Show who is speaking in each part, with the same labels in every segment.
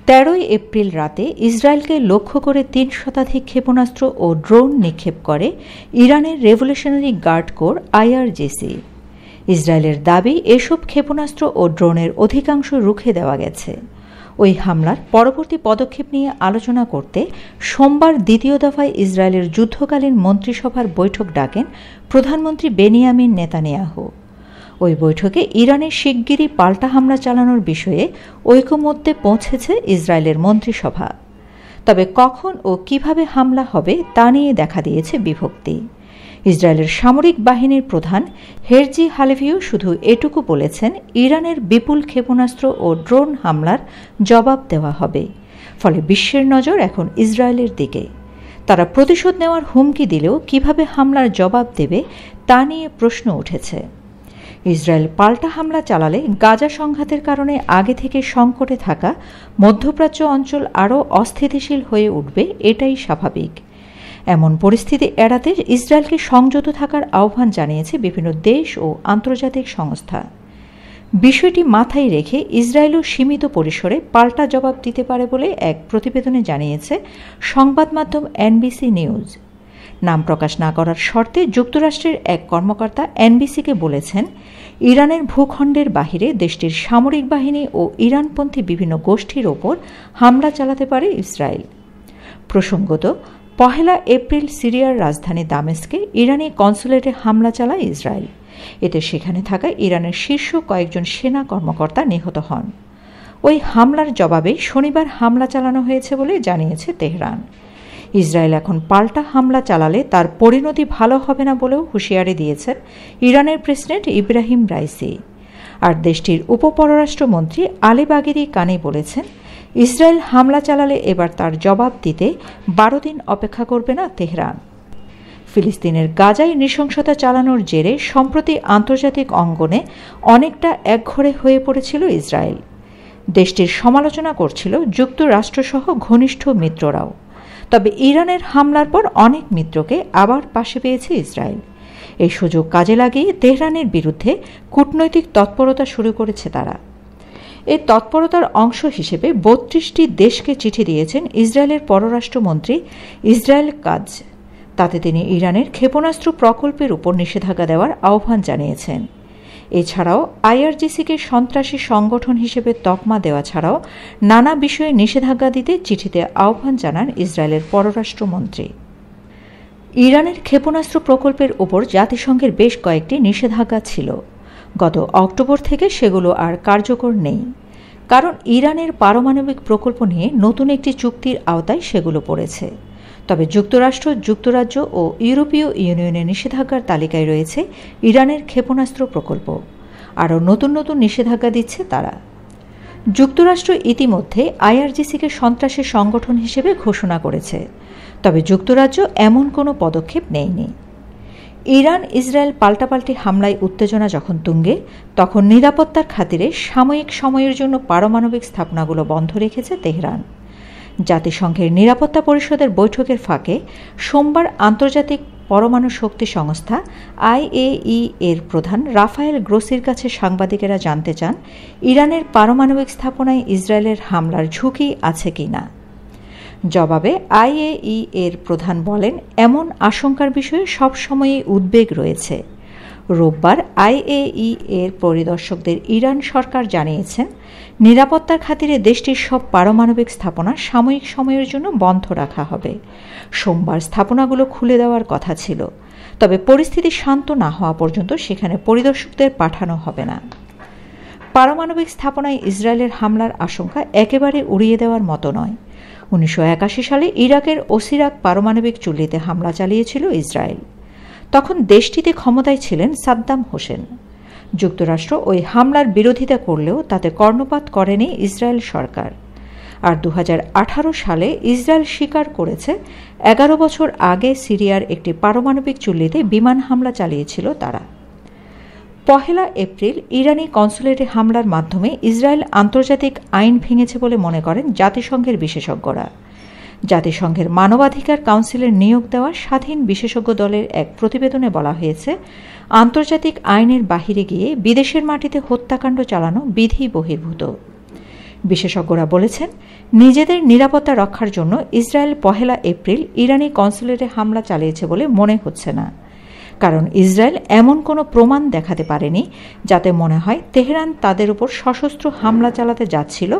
Speaker 1: 13 April রাতে ইসরায়েলকে লক্ষ্য করে 3 শতাধিক ক্ষেপণাস্ত্র ও ড্রোন নিক্ষেপ করে ইরানের রেভলিউশনারি গার্ড কোর আইআরজিসি। ইসরায়েলের দাবি, এসব ক্ষেপণাস্ত্র ও ড্রোনের অধিকাংশ রুখে দেওয়া গেছে। ওই হামলার পরবর্তী পদক্ষেপ নিয়ে আলোচনা করতে সোমবার দ্বিতীয় দফায় ইসরায়েলের যুদ্ধকালীন মন্ত্রিসভার বৈঠক ডাকেন প্রধানমন্ত্রী বেনিয়ামিন নেতানিয়াহু। ওই বৈঠকে ইরানের শিগগিরই পাল্টা হামলা চালানোর বিষয়ে ঐকমত্যে পৌঁছেছে ইসরায়েলের মন্ত্রিসভা। তবে কখন ও কিভাবে হামলা হবে তা নিয়ে দেখা দিয়েছে বিভক্তি। ইসরায়েলের সামরিক বাহিনীর প্রধান হেরজি হালেভিও শুধু এটুকু বলেছেন, ইরানের বিপুল ক্ষেপণাস্ত্র ও ড্রোন হামলার জবাব দেওয়া হবে। ফলে বিশ্বের নজর এখন ইসরায়েলের দিকে। তারা প্রতিশোধ নেওয়ার হুমকি দিলেও কিভাবে হামলার জবাব দেবে তা নিয়ে প্রশ্ন উঠেছে। ইসরায়েল পাল্টা হামলা চালালে গাজা সংঘাতের কারণে আগে থেকে সংকটে থাকা মধ্যপ্রাচ্য অঞ্চল আরও অস্থিতিশীল হয়ে উঠবে, এটাই স্বাভাবিক। এমন পরিস্থিতি এড়াতে ইসরায়েলকে সংযত থাকার আহ্বান জানিয়েছে বিভিন্ন দেশ ও আন্তর্জাতিক সংস্থা। বিষয়টি মাথায় রেখে ইসরায়েলও সীমিত পরিসরে পাল্টা জবাব দিতে পারে বলে এক প্রতিবেদনে জানিয়েছে সংবাদ মাধ্যম এনবিসি নিউজ। নাম প্রকাশ না করার শর্তে যুক্তরাষ্ট্রের এক কর্মকর্তা এনবিসিকে বলেছেন, ইরানের ভূখণ্ডের বাহিরে দেশটির সামরিক বাহিনী ও ইরানপন্থী বিভিন্ন গোষ্ঠীর ওপর হামলা চালাতে পারে ইসরায়েল। প্রসঙ্গত, 1 এপ্রিল সিরিয়ার রাজধানী দামেস্কে ইরানি কনসুলেটে হামলা চালায় ইসরায়েল। এতে সেখানে থাকা ইরানের শীর্ষ কয়েকজন সেনা কর্মকর্তা নিহত হন। ওই হামলার জবাবে শনিবার হামলা চালানো হয়েছে বলে জানিয়েছে তেহরান। ইসরায়েল এখন পাল্টা হামলা চালালে তার পরিণতি ভালো হবে না বলেও হুঁশিয়ারি দিয়েছেন ইরানের প্রেসিডেন্ট ইব্রাহিম রাইসি। আর দেশটির উপপররাষ্ট্রমন্ত্রী আলী বাগেরি কানি বলেছেন, ইসরায়েল হামলা চালালে এবার তার জবাব দিতে 12 দিন অপেক্ষা করবে না তেহরান। ফিলিস্তিনের গাজায় নৃশংসতা চালানোর জেরে সম্প্রতি আন্তর্জাতিক অঙ্গনে অনেকটা একঘরে হয়ে পড়েছিল ইসরায়েল। দেশটির সমালোচনা করছিল যুক্তরাষ্ট্রসহ ঘনিষ্ঠ মিত্ররাও। তবে ইরানের হামলার পর অনেক মিত্রকে আবার পাশে পেয়েছে ইসরায়েল। এই সুযোগ কাজে লাগিয়ে তেহরানের বিরুদ্ধে কূটনৈতিক তৎপরতা শুরু করেছে তারা। এই তৎপরতার অংশ হিসেবে 32টি দেশকে চিঠি দিয়েছেন ইসরায়েলের পররাষ্ট্রমন্ত্রী ইসরায়েল কাজ। তাতে তিনি ইরানের ক্ষেপণাস্ত্র প্রকল্পের উপর নিষেধাজ্ঞা দেওয়ার আহ্বান জানিয়েছেন। এছাড়াও আইআরজিসিকে সন্ত্রাসী সংগঠন হিসেবে তকমা দেওয়া ছাড়াও নানা বিষয়ে নিষেধাজ্ঞা দিতে চিঠিতে আহ্বান জানান ইসরায়েলের পররাষ্ট্রমন্ত্রী। ইরানের ক্ষেপণাস্ত্র প্রকল্পের উপর জাতিসংঘের বেশ কয়েকটি নিষেধাজ্ঞা ছিল। গত অক্টোবর থেকে সেগুলো আর কার্যকর নেই, কারণ ইরানের পারমাণবিক প্রকল্প নিয়ে নতুন একটি চুক্তির আওতায় সেগুলো পড়েছে। তবে যুক্তরাষ্ট্র, যুক্তরাজ্য ও ইউরোপীয় ইউনিয়নের নিষেধাজ্ঞার তালিকায় রয়েছে ইরানের ক্ষেপণাস্ত্র প্রকল্প। আরও নতুন নতুন নিষেধাজ্ঞা দিচ্ছে তারা। যুক্তরাষ্ট্র ইতিমধ্যে আইআরজিসিকে সন্ত্রাসের সংগঠন হিসেবে ঘোষণা করেছে, তবে যুক্তরাজ্য এমন কোনো পদক্ষেপ নেয়নি। ইরান ইসরায়েল পাল্টাপাল্টি হামলায় উত্তেজনা যখন তুঙ্গে, তখন নিরাপত্তার খাতিরে সাময়িক সময়ের জন্য পারমাণবিক স্থাপনাগুলো বন্ধ রেখেছে তেহরান। জাতিসংঘের নিরাপত্তা পরিষদের বৈঠকের ফাঁকে সোমবার আন্তর্জাতিক পরমাণু শক্তি সংস্থা আইএই এর প্রধান রাফায়েল গ্রোসির কাছে সাংবাদিকেরা জানতে চান, ইরানের পারমাণবিক স্থাপনায় ইসরায়েলের হামলার ঝুঁকি আছে কিনা। জবাবে আইএই এর প্রধান বলেন, এমন আশঙ্কার বিষয়ে সবসময়ই উদ্বেগ রয়েছে। রোববার আইএই এর পরিদর্শকদের ইরান সরকার জানিয়েছেন, নিরাপত্তার খাতিরে দেশটির সব পারমাণবিক স্থাপনা সাময়িক সময়ের জন্য বন্ধ রাখা হবে। সোমবার স্থাপনাগুলো খুলে দেওয়ার কথা ছিল, তবে পরিস্থিতি শান্ত না হওয়া পর্যন্ত সেখানে পরিদর্শকদের পাঠানো হবে না। পারমাণবিক স্থাপনায় ইসরায়েলের হামলার আশঙ্কা একেবারে উড়িয়ে দেওয়ার মতো নয়। 1981 সালে ইরাকের ওসিরাক পারমাণবিক চুল্লিতে হামলা চালিয়েছিল ইসরায়েল। তখন দেশটিতে ক্ষমতায় ছিলেন সাদ্দাম হোসেন। যুক্তরাষ্ট্র ওই হামলার বিরোধিতা করলেও তাতে কর্ণপাত করেনি ইসরায়েল সরকার। আর 2018 সালে ইসরায়েল স্বীকার করেছে 11 বছর আগে সিরিয়ার একটি পারমাণবিক চুল্লিতে বিমান হামলা চালিয়েছিল তারা। 1 এপ্রিল ইরানি কনসুলেটে হামলার মাধ্যমে ইসরায়েল আন্তর্জাতিক আইন ভেঙেছে বলে মনে করেন জাতিসংঘের বিশেষজ্ঞরা। জাতিসংঘের মানবাধিকার কাউন্সিলের নিয়োগ দেওয়া স্বাধীন বিশেষজ্ঞ দলের এক প্রতিবেদনে বলা হয়েছে, আন্তর্জাতিক আইনের বাহিরে গিয়ে বিদেশের মাটিতে হত্যাকাণ্ড চালানো বিধি বহির্ভূত। বিশেষজ্ঞরা বলেছেন, নিজেদের নিরাপত্তা রক্ষার জন্য ইসরায়েল 1 এপ্রিল ইরানি কনসুলেটে হামলা চালিয়েছে বলে মনে হচ্ছে না, কারণ ইসরায়েল এমন কোনো প্রমাণ দেখাতে পারেনি যাতে মনে হয় তেহরান তাদের উপর সশস্ত্র হামলা চালাতে যাচ্ছিল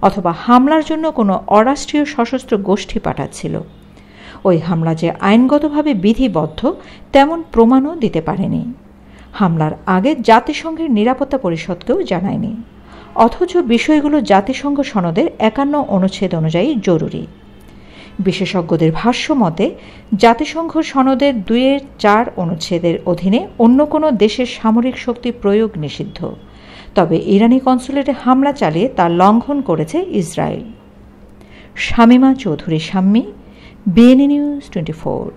Speaker 1: অথবা হামলার জন্য কোনো অরাষ্ট্রীয় সশস্ত্র গোষ্ঠী পাঠাচ্ছিল। ওই হামলা যে আইনগতভাবে বিধিবদ্ধ তেমন প্রমাণও দিতে পারেনি। হামলার আগে জাতিসংঘের নিরাপত্তা পরিষদকেও জানায়নি, অথচ বিষয়গুলো জাতিসংঘ সনদের 51 অনুচ্ছেদ অনুযায়ী জরুরি। বিশেষজ্ঞদের ভাষ্য মতে, জাতিসংঘ সনদের 2-4 অনুচ্ছেদের অধীনে অন্য কোনো দেশের সামরিক শক্তি প্রয়োগ নিষিদ্ধ, তবে ইরানি কনসুলেটে হামলা চালিয়ে তা লঙ্ঘন করেছে Israel. Shamima Chowdhury Shammi, BNN News 24।